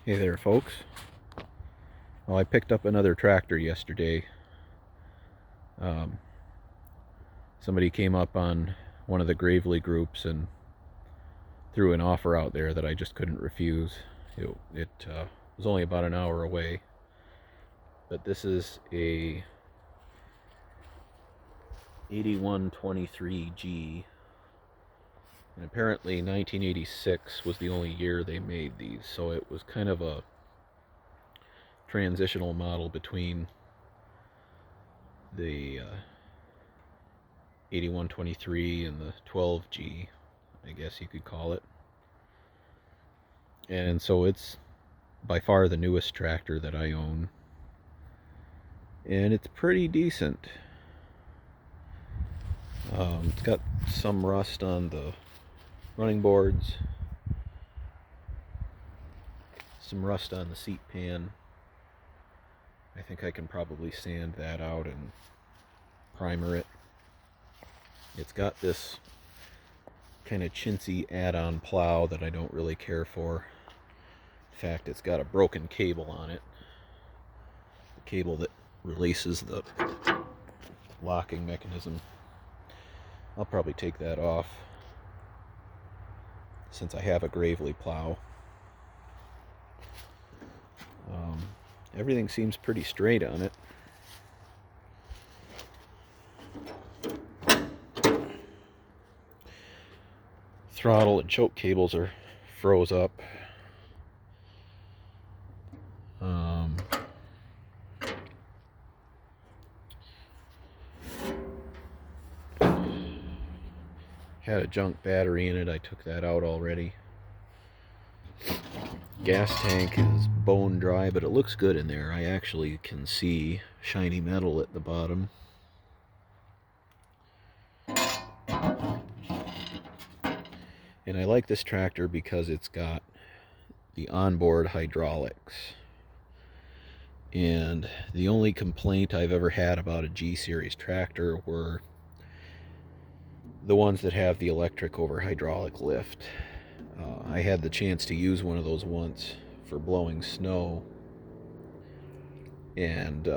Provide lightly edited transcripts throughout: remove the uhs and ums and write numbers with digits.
Hey there, folks. Well, I picked up another tractor yesterday. Um, Somebody came up on one of the Gravely groups and threw an offer out there that I just couldn't refuse. It was only about an hour away, but this is a 8123G, and apparently 1986 was the only year they made these, so it was kind of a transitional model between the 8123 and the 12G, I guess you could call it. And so it's by far the newest tractor that I own. And it's pretty decent. It's got some rust on the running boards, some rust on the seat pan. I think I can probably sand that out and primer it. It's got this kind of chintzy add-on plow that I don't really care for. In fact, it's got a broken cable on it. The cable that releases the locking mechanism. I'll probably take that off since I have a Gravely plow. Everything seems pretty straight on it. Throttle and choke cables are froze up. Had a junk battery in it. I took that out already. Gas tank is bone dry, but it looks good in there. I actually can see shiny metal at the bottom. And I like this tractor because it's got the onboard hydraulics. And the only complaint I've ever had about a G-Series tractor were the ones that have the electric over hydraulic lift. I had the chance to use one of those once for blowing snow, and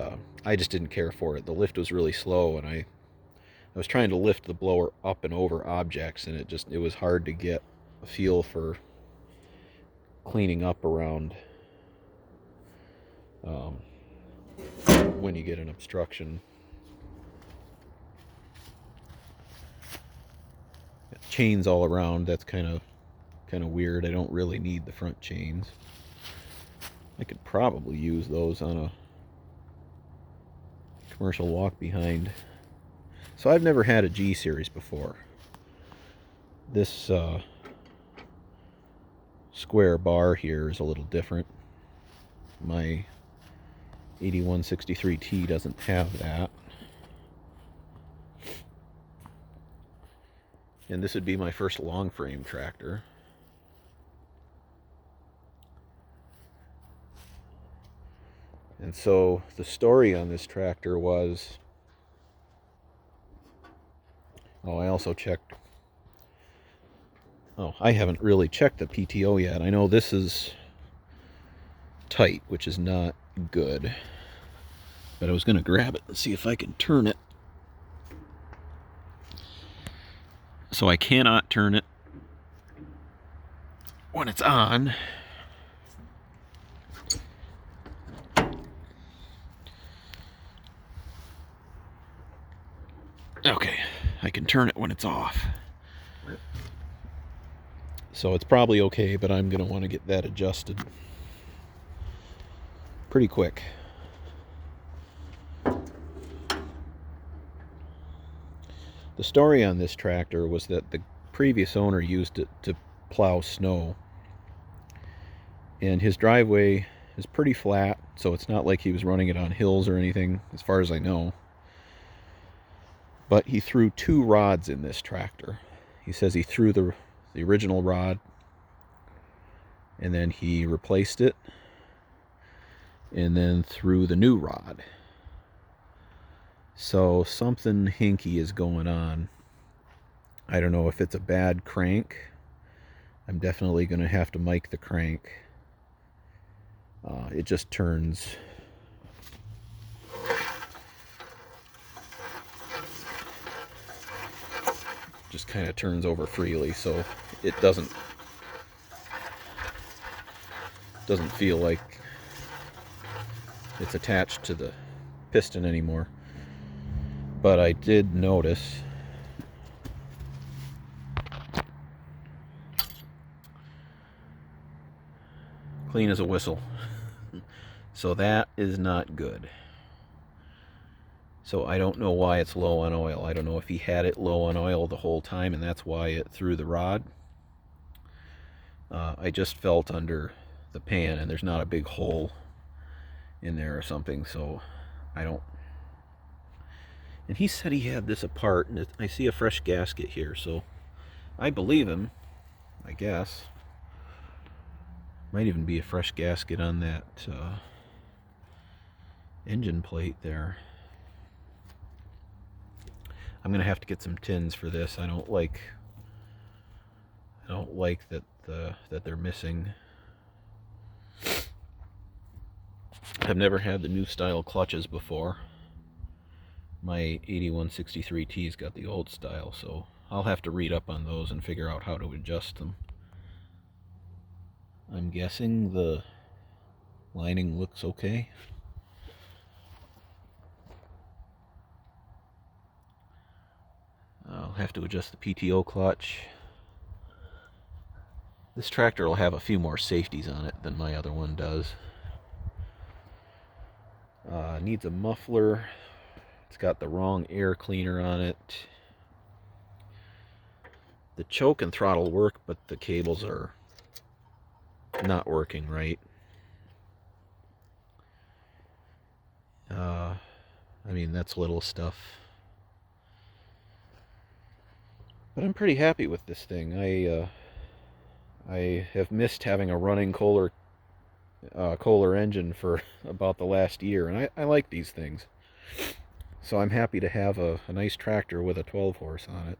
I just didn't care for it. The lift was really slow, and I was trying to lift the blower up and over objects, and it was hard to get a feel for cleaning up around when you get an obstruction. Chains all around, that's kind of weird. I don't really need the front chains. I could probably use those on a commercial walk behind. So I've never had a G-Series before. This square bar here is a little different. My 8163T doesn't have that. And this would be my first long frame tractor. And so the story on this tractor was, I also checked, I haven't really checked the PTO yet. I know this is tight, which is not good, but I was going to grab it and see if I can turn it. So I cannot turn it when it's on. Okay, I can turn it when it's off. So it's probably okay, but I'm going to want to get that adjusted pretty quick. The story on this tractor was that the previous owner used it to plow snow. And his driveway is pretty flat, so it's not like he was running it on hills or anything, as far as I know. But he threw 2 rods in this tractor. He says he threw the original rod, and then he replaced it, and then threw the new rod. So something hinky is going on. I don't know if it's a bad crank. I'm definitely going to have to mic the crank It just turns kind of turns over freely, so it doesn't feel like it's attached to the piston anymore. But I did notice clean as a whistle. So that is not good. So I don't know why it's low on oil. I don't know if he had it low on oil the whole time and that's why it threw the rod. I just felt under the pan and there's not a big hole in there or something, so I don't. And he said he had this apart, and I see a fresh gasket here, so I believe him, I guess. Might even be a fresh gasket on that engine plate there. I'm gonna have to get some tins for this. I don't like that that they're missing. I've never had the new style clutches before. My 8163T's got the old style, so I'll have to read up on those and figure out how to adjust them. I'm guessing the lining looks okay. I'll have to adjust the PTO clutch. This tractor will have a few more safeties on it than my other one does. Needs a muffler. It's got the wrong air cleaner on it. The choke and throttle work, but the cables are not working right. I mean, that's little stuff. But I'm pretty happy with this thing. I have missed having a running Kohler engine for about the last year, and I like these things. So I'm happy to have a nice tractor with a 12 horse on it.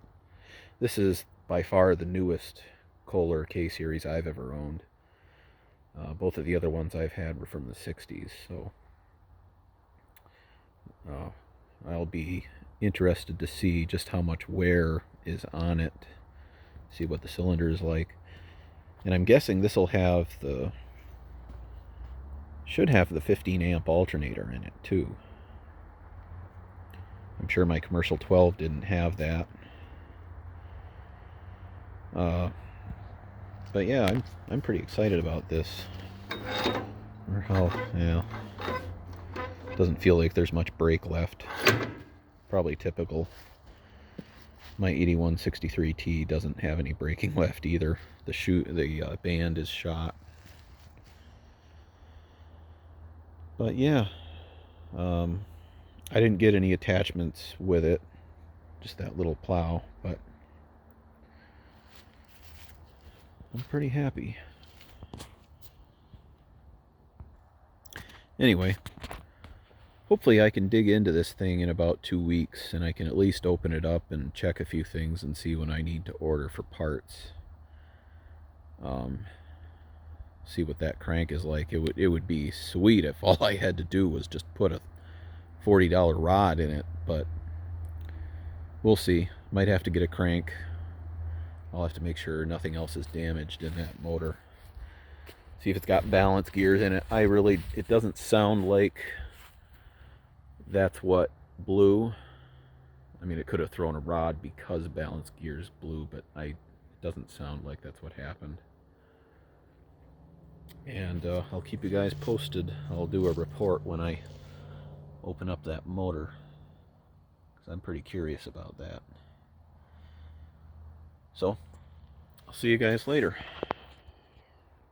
This is by far the newest Kohler K-Series I've ever owned. Both of the other ones I've had were from the 60s, so I'll be interested to see just how much wear is on it, see what the cylinder is like. And I'm guessing this will have should have the 15 amp alternator in it too. I'm sure my commercial 12 didn't have that. But yeah, I'm pretty excited about this. Or how, yeah. Doesn't feel like there's much brake left. Probably typical. My 8163T doesn't have any braking left either. The band is shot. But yeah, I didn't get any attachments with it, just that little plow, but I'm pretty happy. Anyway, hopefully I can dig into this thing in about 2 weeks and I can at least open it up and check a few things and see when I need to order for parts. See what that crank is like. It would be sweet if all I had to do was just put a $40 rod in it, but we'll see. Might have to get a crank. I'll have to make sure nothing else is damaged in that motor. See if it's got balance gears in it. It doesn't sound like that's what blew. I mean, it could have thrown a rod because balance gears blew, but it doesn't sound like that's what happened. And I'll keep you guys posted. I'll do a report when I open up that motor, because I'm pretty curious about that. So, I'll see you guys later.